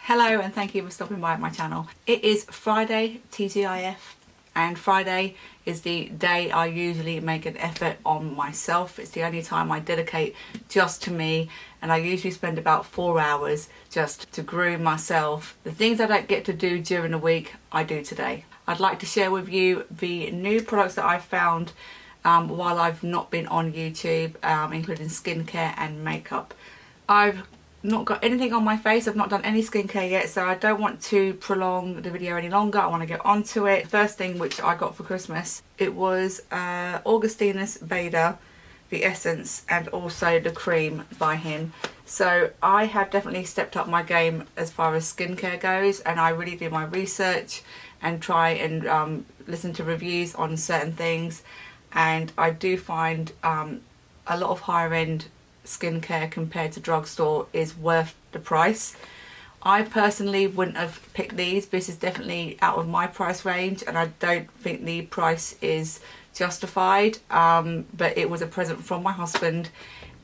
Hello and thank you for stopping by at my channel. It is Friday, TGIF, and Friday is the day I usually make an effort on myself. It's the only time I dedicate just to me, and I usually spend about 4 hours just to groom myself. The things I don't get to do during the week, I do today. I'd like to share with you the new products that I've found while I've not been on YouTube, including skincare and makeup. I've not got anything on my face. I've not done any skincare yet, so I don't want to prolong the video any longer. I want to get onto it. The first thing which I got for Christmas, it was Augustina Bader, the essence, and also the cream by him. So I have definitely stepped up my game as far as skincare goes, and I really do my research and try and listen to reviews on certain things, and I do find a lot of higher end skincare compared to drugstore is worth the price. I personally wouldn't have picked these. This is definitely out of my price range, and I don't think the price is justified, but it was a present from my husband.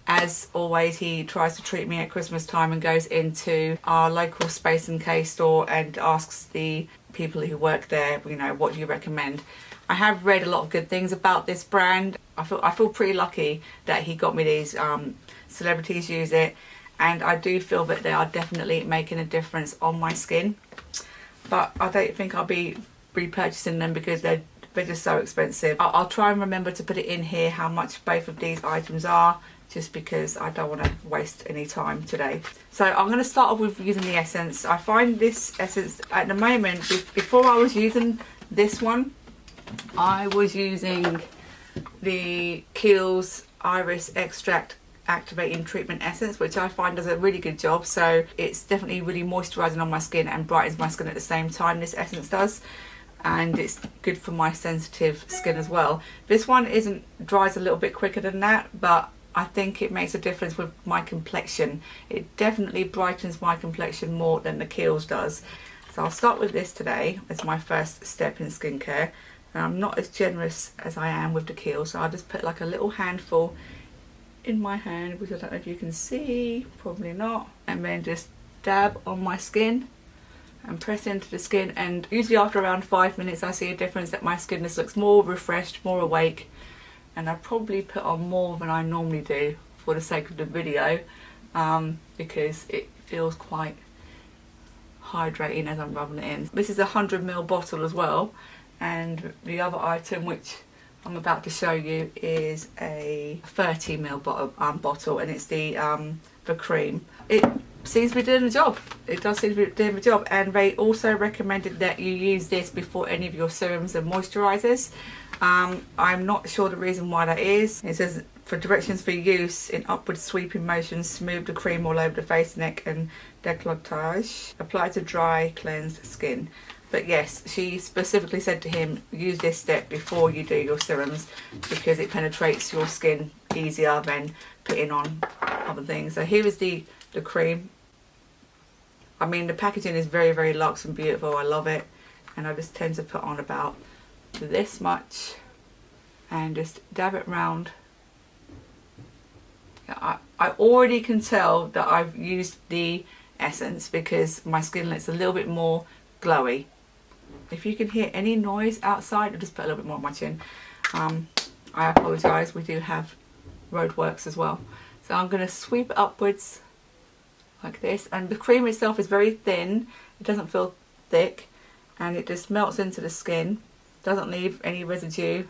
As always, he tries to treat me at Christmas time and goes into our local Space & K store and asks the people who work there, you know, what do you recommend? I have read a lot of good things about this brand. I feel pretty lucky that he got me these. Celebrities use it, and I do feel that they are definitely making a difference on my skin, but I don't think I'll be repurchasing them because they're just so expensive. I'll try and remember to put it in here how much both of these items are, just because I don't want to waste any time today. So I'm going to start off with using the essence. I find this essence at the moment, before I was using this one, I was using the Kiehl's Iris Extract Activating Treatment Essence, which I find does a really good job. So it's definitely really moisturising on my skin and brightens my skin at the same time, this essence does, and it's good for my sensitive skin as well. This one dries a little bit quicker than that, but I think it makes a difference with my complexion. It definitely brightens my complexion more than the Kiehl's does. So I'll start with this today as my first step in skincare. And I'm not as generous as I am with the Kiehl's, so I'll just put like a little handful in my hand, which I don't know if you can see, probably not, and then just dab on my skin and press into the skin, and usually after around 5 minutes I see a difference, that my skin just looks more refreshed, more awake, and I probably put on more than I normally do for the sake of the video, because it feels quite hydrating as I'm rubbing it in. This is a 100ml bottle as well, and the other item which I'm about to show you is a 30ml bottle, and it's the cream. It seems to be doing the job. It does seem to be doing the job, and they also recommended that you use this before any of your serums and moisturisers. I'm not sure the reason why that is. It says for directions for use in upward sweeping motions, smooth the cream all over the face, neck and décolletage. Apply to dry, cleansed skin. But yes, she specifically said to him, use this step before you do your serums because it penetrates your skin easier than putting on other things. So here is the cream. I mean, the packaging is very, very luxe and beautiful. I love it. And I just tend to put on about this much and just dab it round. I already can tell that I've used the essence because my skin looks a little bit more glowy. If you can hear any noise outside, I'll just put a little bit more on my chin. I apologise, we do have roadworks as well. So I'm going to sweep it upwards like this, and the cream itself is very thin, it doesn't feel thick, and it just melts into the skin, doesn't leave any residue,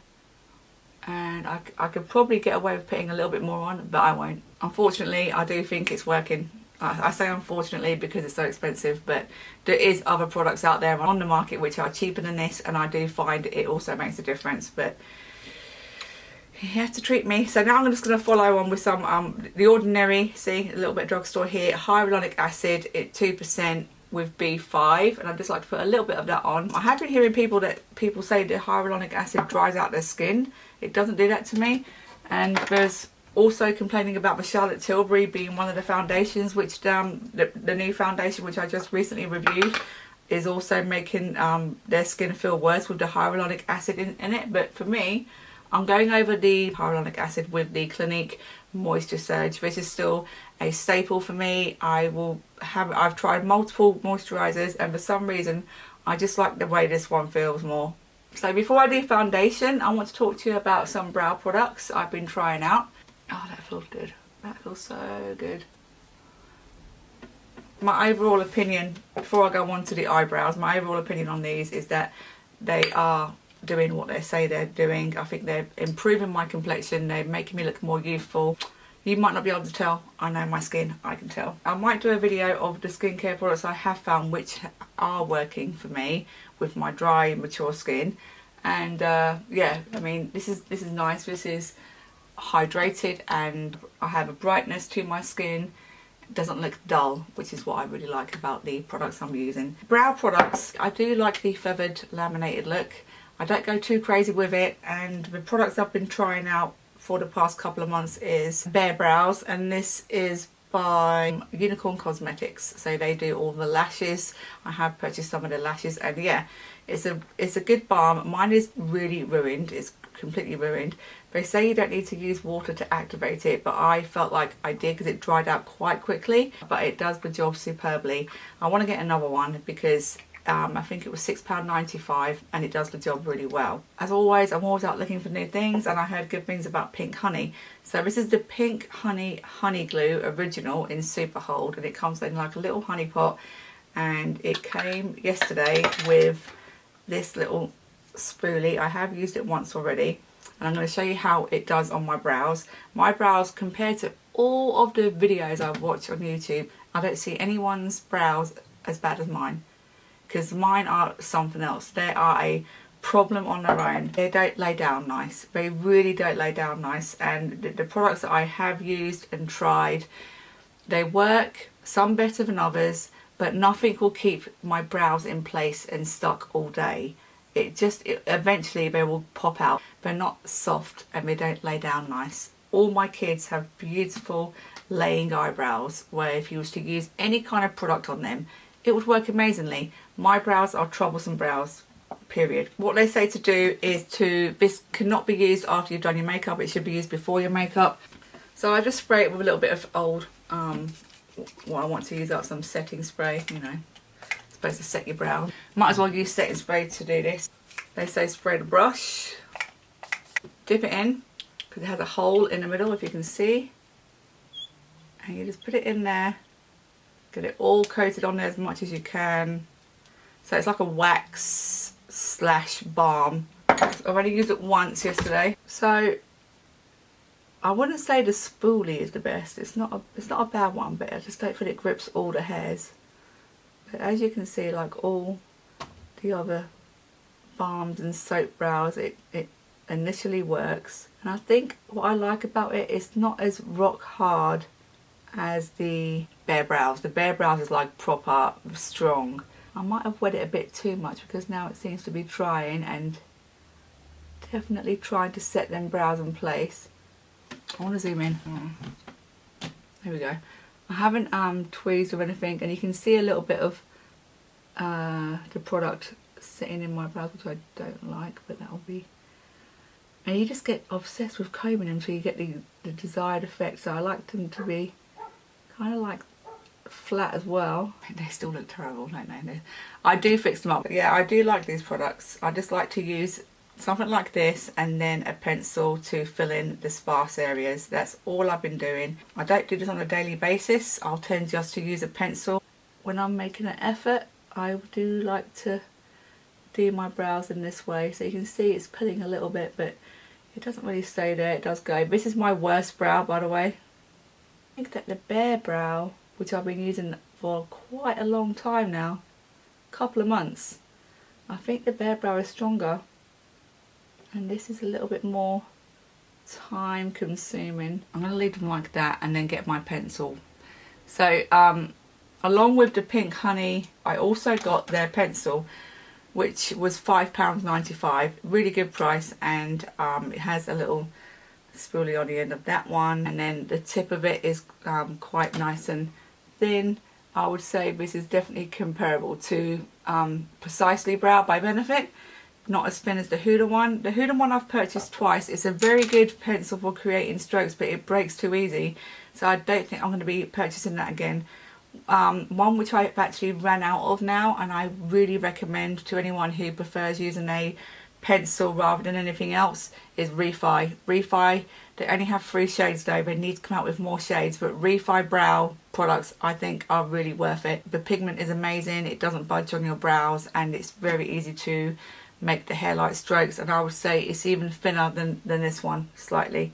and I could probably get away with putting a little bit more on, but I won't. Unfortunately, I do think it's working. I say unfortunately because it's so expensive, but there is other products out there on the market which are cheaper than this, and I do find it also makes a difference, but you have to treat me. So now I'm just going to follow on with some The Ordinary, see a little bit of drugstore here, hyaluronic acid at 2% with B5, and I'd just like to put a little bit of that on. I have been hearing people say that hyaluronic acid dries out their skin. It doesn't do that to me, and there's also complaining about the Charlotte Tilbury being one of the foundations, which the new foundation which I just recently reviewed is also making their skin feel worse with the hyaluronic acid in it. But for me, I'm going over the hyaluronic acid with the Clinique Moisture Surge. This is still a staple for me. I will I've tried multiple moisturisers, and for some reason I just like the way this one feels more. So before I do foundation, I want to talk to you about some brow products I've been trying out. Oh, that feels good. That feels so good. My overall opinion, before I go on to the eyebrows, my overall opinion on these is that they are doing what they say they're doing. I think they're improving my complexion. They're making me look more youthful. You might not be able to tell. I know my skin, I can tell. I might do a video of the skincare products I have found which are working for me with my dry, mature skin. And yeah, I mean, this is nice. This is hydrated, and I have a brightness to my skin. It doesn't look dull, which is what I really like about the products I'm using. Brow products, I do like the feathered laminated look. I don't go too crazy with it, and the products I've been trying out for the past couple of months is Bare Brows, and this is by Unicorn Cosmetics. So they do all the lashes. I have purchased some of the lashes, and yeah, it's a good balm. Mine is really ruined. It's completely ruined. They say you don't need to use water to activate it, but I felt like I did because it dried out quite quickly, but it does the job superbly. I want to get another one because I think it was £6.95, and it does the job really well. As always, I'm always out looking for new things, and I heard good things about Pink Honey. So this is the Pink Honey Honey Glue Original in Super Hold, and it comes in like a little honey pot, and it came yesterday with this little spoolie. I have used it once already, and I'm going to show you how it does on my brows. My brows, compared to all of the videos I've watched on YouTube, I don't see anyone's brows as bad as mine. Because mine are something else. They are a problem on their own. They don't lay down nice. They really don't lay down nice. And the products that I have used and tried, they work, some better than others, but nothing will keep my brows in place and stuck all day. Eventually they will pop out. They're not soft, and they don't lay down nice. All my kids have beautiful laying eyebrows, where if you was to use any kind of product on them, it would work amazingly. My brows are troublesome brows, period. What they say to do is this cannot be used after you've done your makeup. It should be used before your makeup. So I just spray it with a little bit of old, what I want to use up, some setting spray, you know. It's supposed to set your brow. Might as well use setting spray to do this. They say spray the brush, dip it in, because it has a hole in the middle, if you can see. And you just put it in there. Get it all coated on there as much as you can. So it's like a wax / balm. I've only used it once yesterday. So I wouldn't say the spoolie is the best. It's not a bad one, but I just don't feel it grips all the hairs. But as you can see, like all the other balms and soap brows, it initially works. And I think what I like about it, it's not as rock hard as the Bare Brows. The Bare Brows is like proper strong. I might have wet it a bit too much, because now it seems to be drying and definitely trying to set them brows in place. I want to zoom in. There we go. I haven't tweezed or anything, and you can see a little bit of the product sitting in my brows, which I don't like, but that'll be. And you just get obsessed with combing them until you get the desired effect. So I like them to be kind of like flat as well. They still look terrible, don't they? I do fix them up. Yeah, I do like these products. I just like to use something like this and then a pencil to fill in the sparse areas. That's all I've been doing. I don't do this on a daily basis. I'll tend just to use a pencil. When I'm making an effort, I do like to do my brows in this way. So you can see it's pulling a little bit, but it doesn't really stay there. It does go. This is my worst brow, by the way. I think that the Bare Brow, which I've been using for quite a long time now, a couple of months, I think the Bare Brow is stronger, and this is a little bit more time consuming. I'm going to leave them like that and then get my pencil. So along with the Pink Honey, I also got their pencil, which was £5.95, really good price, and it has a little spoolie on the end of that one, and then the tip of it is quite nice and thin. I would say this is definitely comparable to Precisely Brow by Benefit, not as thin as the Huda one. The Huda one I've purchased twice. It's a very good pencil for creating strokes, but it breaks too easy, so I don't think I'm going to be purchasing that again. One which I've actually ran out of now, and I really recommend to anyone who prefers using a pencil rather than anything else, is Refi. Refi, they only have 3 shades though, they need to come out with more shades, but Refi brow products I think are really worth it. The pigment is amazing, it doesn't budge on your brows, and it's very easy to make the hairline strokes, and I would say it's even thinner than this one, slightly.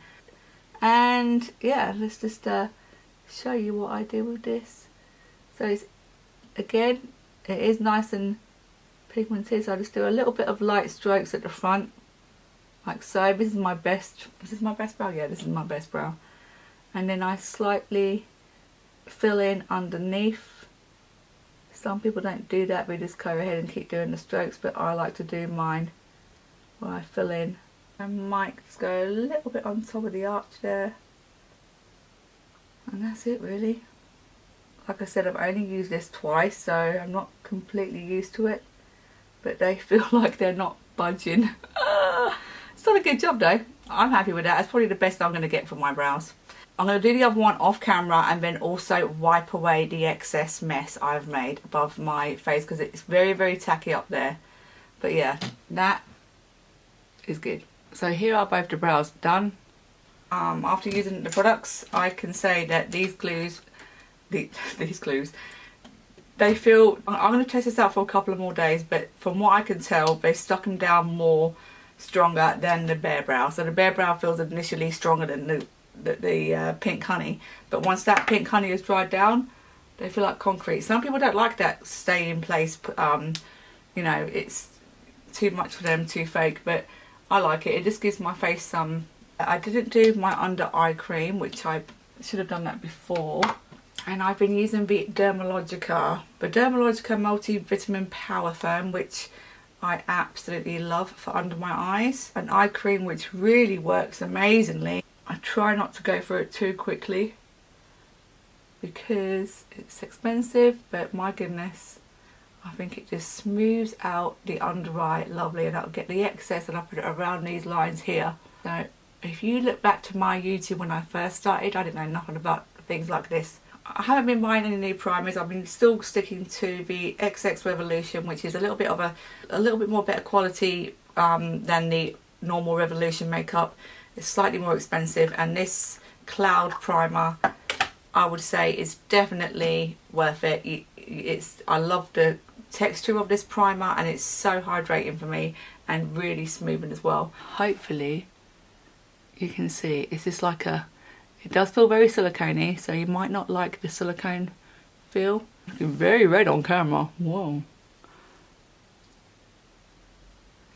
And yeah, let's just show you what I do with this. So it's, again, it is nice and pigmented, so I just do a little bit of light strokes at the front, like so. This is my best brow? Yeah, this is my best brow. And then I slightly fill in underneath. Some people don't do that, we just go ahead and keep doing the strokes, but I like to do mine where I fill in. I might just go a little bit on top of the arch there. And that's it really. Like I said, I've only used this twice, so I'm not completely used to it. But they feel like they're not budging. It's done a good job though. I'm happy with that. It's probably the best I'm going to get for my brows. I'm going to do the other one off camera and then also wipe away the excess mess I've made above my face, because it's very, very tacky up there. But yeah, that is good. So here are both the brows done. After using the products, I can say that these glues, these glues, they feel, I'm going to test this out for a couple of more days, but from what I can tell, they stuck them down more stronger than the Bare Brow. So the Bare Brow feels initially stronger than the Pink Honey, but once that Pink Honey is dried down, they feel like concrete. Some people don't like that stay in place, you know, it's too much for them, too fake, but I like it. It just gives my face some... I didn't do my under eye cream, which I should have done that before. And I've been using the Dermalogica Multivitamin Power Firm, which I absolutely love for under my eyes. An eye cream which really works amazingly. I try not to go through it too quickly because it's expensive, but my goodness, I think it just smooths out the under eye lovely, and I'll get the excess and I'll put it around these lines here. So if you look back to my YouTube when I first started, I didn't know nothing about things like this. I haven't been buying any new primers. I've been still sticking to the XX Revolution, which is a little bit more better quality than the normal Revolution makeup. It's slightly more expensive, and this Cloud primer, I would say, is definitely worth it. I love the texture of this primer, and it's so hydrating for me and really smoothing as well. Hopefully you can see it's just like a... It does feel very silicone-y, so you might not like the silicone feel. Looking very red on camera. Whoa.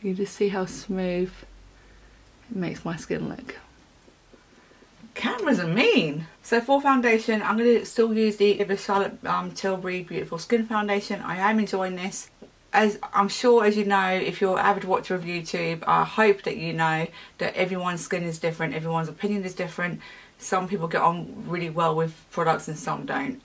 You just see how smooth it makes my skin look. Cameras are mean. So for foundation, I'm going to still use the Charlotte Tilbury Beautiful Skin Foundation. I am enjoying this. As I'm sure, as you know, if you're an avid watcher of YouTube, I hope that you know that everyone's skin is different, everyone's opinion is different. Some people get on really well with products and some don't.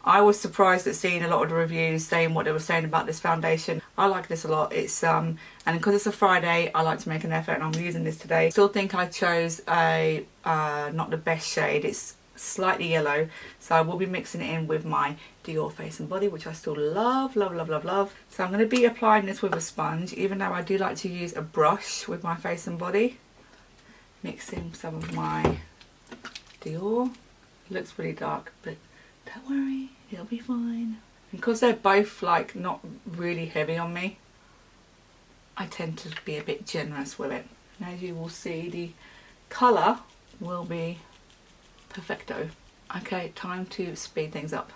I was surprised at seeing a lot of the reviews saying what they were saying about this foundation. I like this a lot. It's and because it's a Friday, I like to make an effort, and I'm using this today. Still think I chose a not the best shade. It's slightly yellow, so I will be mixing it in with my Dior Face and Body, which I still love, love, love, love, love. So I'm going to be applying this with a sponge, even though I do like to use a brush with my Face and Body. Mixing some of my Dior. It looks really dark, but don't worry, it'll be fine. Because they're both like not really heavy on me, I tend to be a bit generous with it. And as you will see, the colour will be perfecto. Okay, time to speed things up.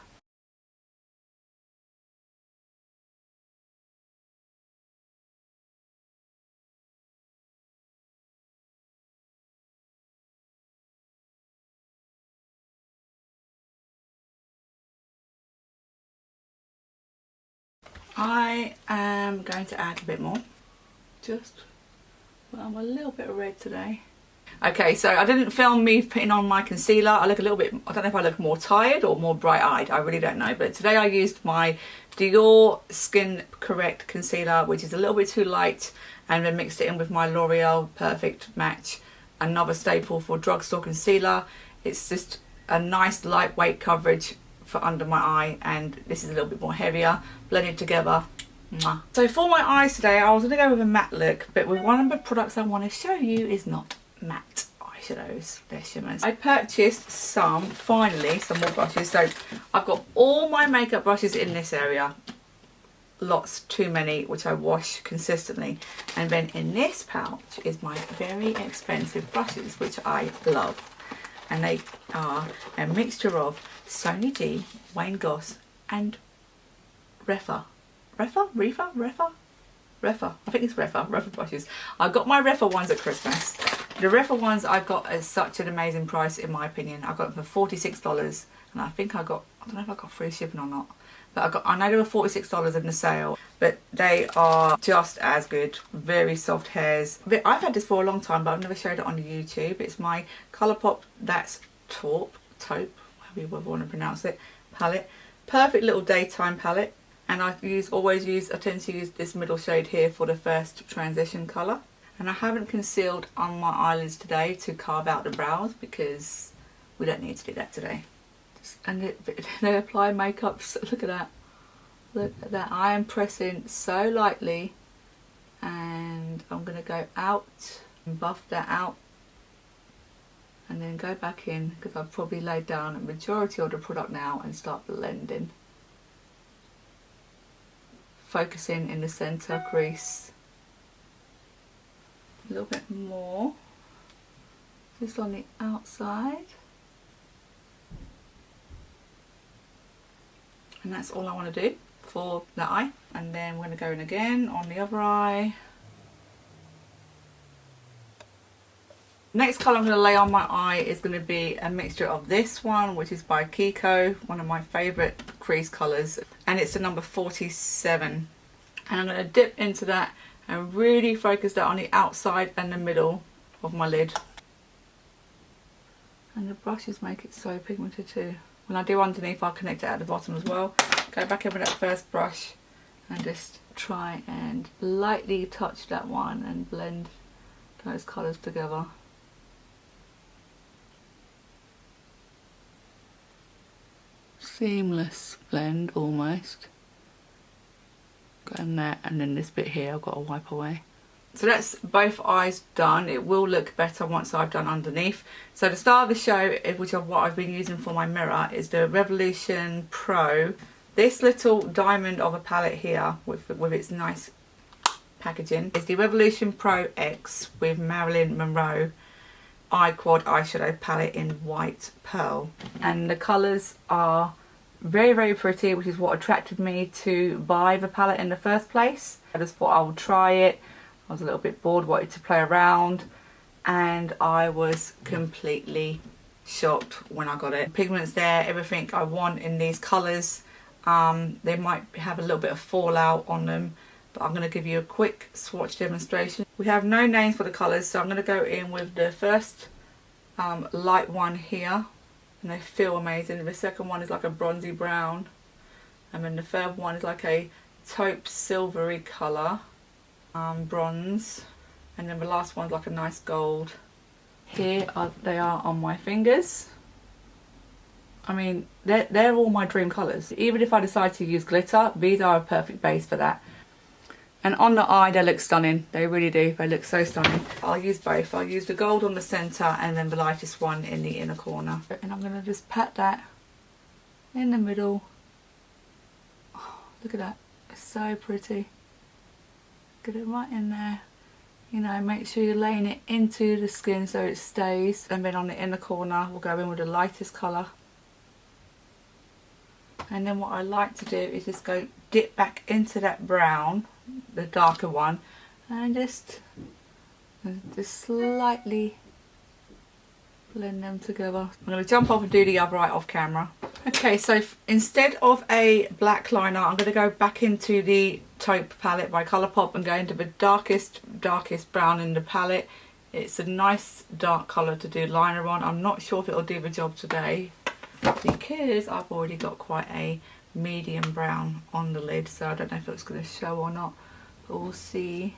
I am going to add a bit more. I'm a little bit red today. Okay, so I didn't film me putting on my concealer. I look a little bit, I don't know if I look more tired or more bright-eyed. I really don't know. But today I used my Dior Skin Correct Concealer, which is a little bit too light, and then mixed it in with my L'Oreal Perfect Match, another staple for drugstore concealer. It's just a nice lightweight coverage for under my eye, and this is a little bit more heavier, blended together. Mwah. So for my eyes today, I was going to go with a matte look, but with one of the products I want to show you is not matte eyeshadows, they're shimmers. I purchased finally some more brushes. So I've got all my makeup brushes in this area, lots, too many, which I wash consistently. And then in this pouch is my very expensive brushes, which I love. And they are a mixture of Sony G, Wayne Goss and Refa. I think it's Refa brushes. I got my Refa ones at Christmas. The Refa ones I got at such an amazing price, in my opinion. I got them for $46, and I think I don't know if I got free shipping or not, but I know they were $46 in the sale, but they are just as good. Very soft hairs. I've had this for a long time, but I've never showed it on YouTube. It's my Colourpop That's Taupe, however you want to pronounce it, palette. Perfect little daytime palette. And I tend to use this middle shade here for the first transition colour. And I haven't concealed on my eyelids today to carve out the brows, because we don't need to do that today. And they apply makeup, so look at that. Look at that. I am pressing so lightly, and I'm going to go out and buff that out. And then go back in, because I've probably laid down a majority of the product now, and start blending. Focusing in the centre crease. A little bit more. Just on the outside. And that's all I want to do for that eye. And then we're going to go in again on the other eye. Next colour I'm going to lay on my eye is going to be a mixture of this one, which is by Kiko, one of my favourite crease colours, and it's the number 47. And I'm going to dip into that and really focus that on the outside and the middle of my lid. And the brushes make it so pigmented too. When I do underneath, I'll connect it at the bottom as well. Go back in with that first brush and just try and lightly touch that one and blend those colours together. Seamless blend almost. Going there, and then this bit here I've got to wipe away. So that's both eyes done. It will look better once I've done underneath. So the star of the show, which is what I've been using for my mirror, is the Revolution Pro. This little diamond of a palette here with its nice packaging is the Revolution Pro X with Marylyn Monroe Quad eyeshadow palette in white pearl. And the colours are very, very pretty, which is what attracted me to buy the palette in the first place. I just thought I would try it. I was a little bit bored, wanted to play around, and I was completely shocked when I got it. Pigments there, everything I want in these colours. They might have a little bit of fallout on them, but I'm going to give you a quick swatch demonstration. We have no names for the colours, so I'm going to go in with the first light one here. And they feel amazing. The second one is like a bronzy brown, and then the third one is like a taupe silvery colour, bronze, and then the last one's like a nice gold. Here they are on my fingers. I mean, they're all my dream colours. Even if I decide to use glitter, these are a perfect base for that. And on the eye, they look stunning. They really do. They look so stunning. I'll use both. I'll use the gold on the centre and then the lightest one in the inner corner. And I'm going to just pat that in the middle. Oh, look at that. It's so pretty. Get it right in there. You know, make sure you're laying it into the skin so it stays. And then on the inner corner, we'll go in with the lightest colour. And then what I like to do is just go dip back into that brown, the darker one, and just slightly blend them together. I'm going to jump off and do the other eye off camera. Okay, so instead of a black liner, I'm going to go back into the taupe palette by Colourpop and go into the darkest brown in the palette. It's a nice dark colour to do liner on. I'm not sure if it'll do the job today, because I've already got quite a medium brown on the lid, so I don't know if it's going to show or not, but we'll see.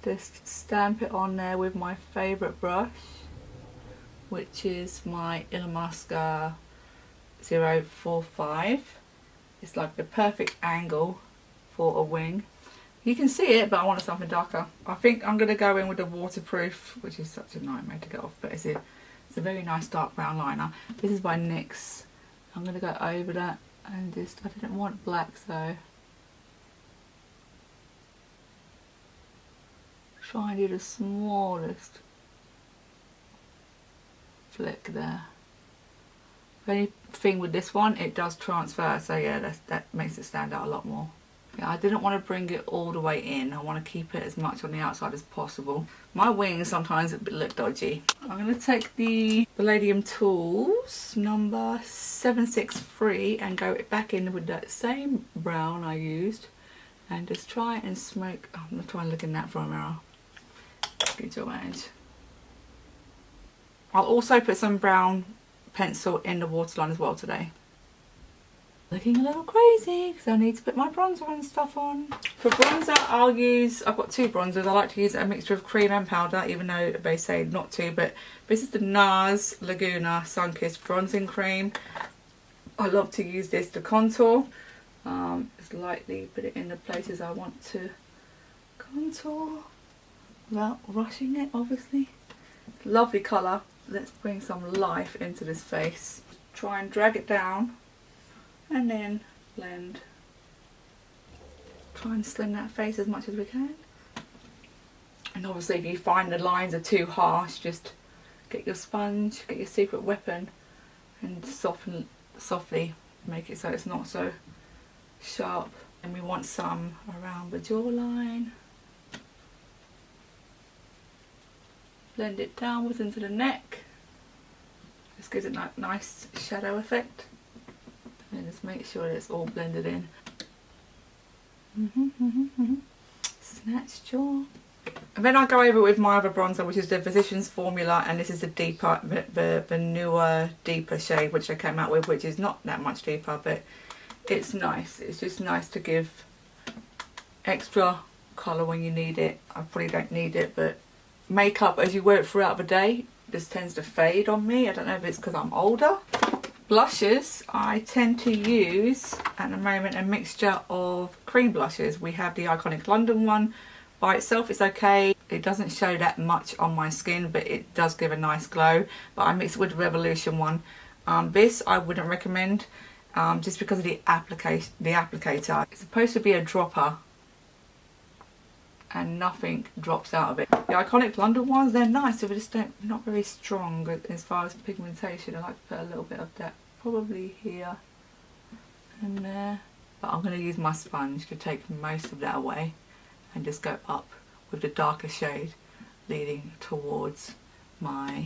Just stamp it on there with my favourite brush, which is my Illamasqua 045. It's like the perfect angle for a wing. You can see it, but I wanted something darker. I think I'm going to go in with the waterproof, which is such a nightmare to get off, but it's a very nice dark brown liner. This is by NYX. I'm going to go over that and just, I didn't want black, so try and do the smallest flick there. The only thing with this one, it does transfer, so yeah, that makes it stand out a lot more. Yeah, I didn't want to bring it all the way in. I want to keep it as much on the outside as possible. My wings sometimes look dodgy. I'm going to take the Palladium Tools number 763 and go back in with that same brown I used and just try and smoke. I'm going to try and look in that for a mirror. Good job, Ange. I'll also put some brown pencil in the waterline as well today. Looking a little crazy because I need to put my bronzer and stuff on. For bronzer, I've got two bronzers. I like to use a mixture of cream and powder, even though they say not to, but this is the NARS Laguna Sunkissed Bronzing Cream. I love to use this to contour. Just lightly put it in the places I want to contour without rushing it, obviously. Lovely colour. Let's bring some life into this face. Try and drag it down and then blend. Try and slim that face as much as we can. And obviously if you find the lines are too harsh, just get your sponge, get your secret weapon and softly make it so it's not so sharp. And we want some around the jawline. Blend it downwards into the neck. This gives it a nice shadow effect. And just make sure that it's all blended in. Snatch jaw. And then I go over with my other bronzer, which is the Physicians Formula, and this is the deeper, the newer, deeper shade which I came out with, which is not that much deeper, but it's nice. It's just nice to give extra colour when you need it. I probably don't need it, but makeup as you wear it throughout the day just tends to fade on me. I don't know if it's because I'm older. Blushes, I tend to use at the moment a mixture of cream blushes. We have the Iconic London one. By itself it's okay. It doesn't show that much on my skin, but it does give a nice glow. But I mix it with the Revolution one. This I wouldn't recommend just because of the applicator. It's supposed to be a dropper and nothing drops out of it. The Iconic London ones, they're nice, but just not very strong as far as pigmentation. I like to put a little bit of that probably here and there. But I'm going to use my sponge to take most of that away and just go up with the darker shade leading towards my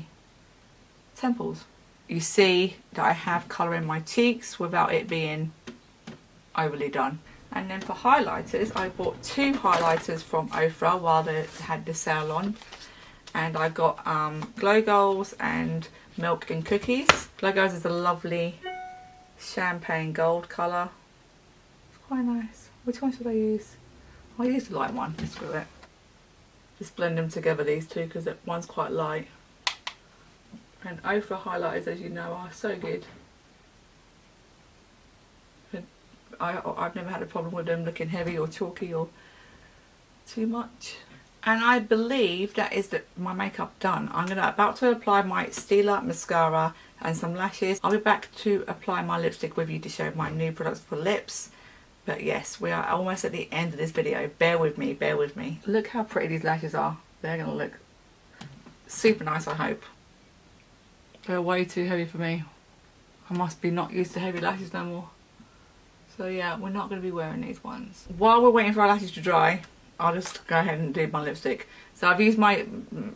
temples. You see that I have colour in my cheeks without it being overly done. And then for highlighters, I bought two highlighters from Ofra while they had the sale on. And I got Glow Goals and Milk and Cookies. Glow Goals is a lovely champagne gold colour. It's quite nice. Which one should I use? I'll use the light one, screw it. Just blend them together, these two, because one's quite light. And Ofra highlighters, as you know, are so good. I've never had a problem with them looking heavy or chalky or too much. And I believe that is my makeup done. I'm about to apply my Stila mascara and some lashes. I'll be back to apply my lipstick with you to show my new products for lips. But yes, we are almost at the end of this video. Bear with me, bear with me. Look how pretty these lashes are. They're going to look super nice, I hope. They're way too heavy for me. I must be not used to heavy lashes no more. So yeah, we're not going to be wearing these ones. While we're waiting for our lashes to dry, I'll just go ahead and do my lipstick. So I've used my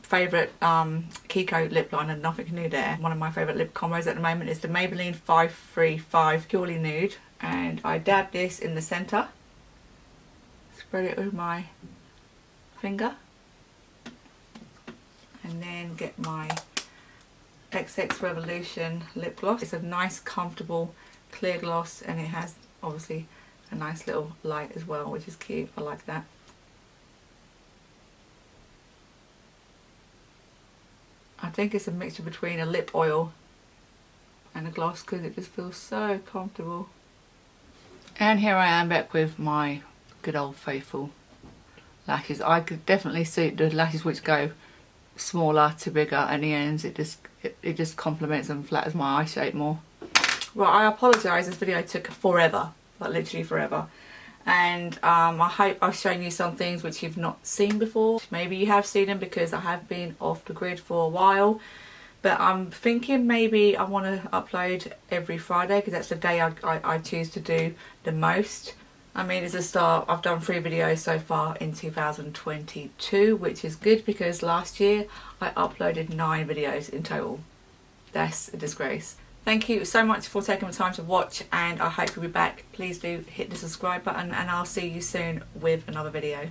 favourite Kiko lip liner, nothing new there. One of my favourite lip combos at the moment is the Maybelline 535 Purely Nude. And I dab this in the centre. Spread it with my finger. And then get my XX Revolution lip gloss. It's a nice, comfortable, clear gloss, and it has obviously a nice little light as well, which is cute. I like that. I think it's a mixture between a lip oil and a gloss because it just feels so comfortable. And here I am back with my good old faithful lashes. I could definitely see the lashes which go smaller to bigger at the ends. It just complements and flatters my eye shape more. Right, I apologise, this video took forever, like literally forever. And I hope I've shown you some things which you've not seen before. Maybe you have seen them because I have been off the grid for a while. But I'm thinking maybe I want to upload every Friday because that's the day I choose to do the most. I mean, as a start, I've done 3 videos so far in 2022, which is good because last year I uploaded 9 videos in total. That's a disgrace. Thank you so much for taking the time to watch, and I hope you'll be back. Please do hit the subscribe button and I'll see you soon with another video.